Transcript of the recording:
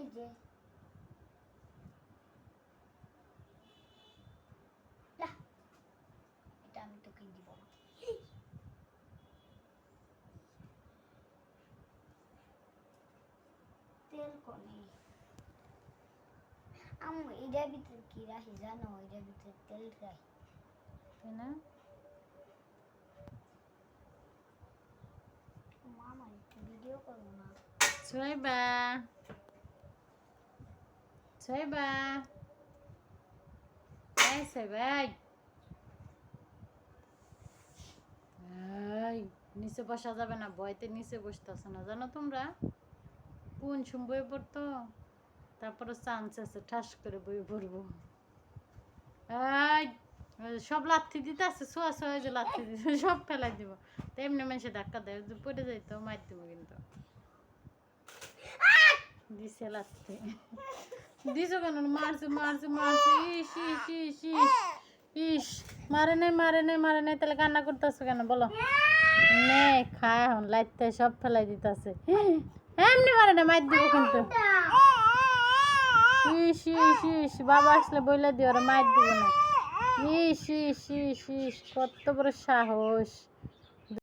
এই যে এটা আমি তোকে দিব না। তেল কোনে আমি এটার ভিতরে কি রাখি জানো? এটার ভিতরে তেল রাখি, তাই না? মামা একটু ভিডিও করবো না? সোহেবা, সোহেবা, এই সোহেবা, এই নিচে বসা যাবে না, ভয়তে নিচে বসতেছে না জানো তোমরা? কোন সময় পড়তো, তারপরে চান্স আছে ঠাস করে বই পড়বো। এই সব লাথি দিতে আছে, শোয়া শোয়া যে লাথি দিতে সব ফেলাই দিব, তো এমনি মানুষে ধাক্কা দেয়, যদি পড়ে যাইতো মার দিব কিন্তু। দিছে লাথি, দিছো কেন? মারছে মারছে মারছে, ইস ইস ইস ইস ইস, মারে নাই মারে নাই মারে নাই, তাহলে কান্না করতেছো কেন বলো? নে খায় এখন লাইতে সব ফেলাই দিতেছে, এমনি মারে না, মার দিব কিন্তু। ইস ইস ইস, বাবা আসলে বইলা দিও, ওরা মার দিব না। ইস ইস ইস ইস, কত বড় সাহস!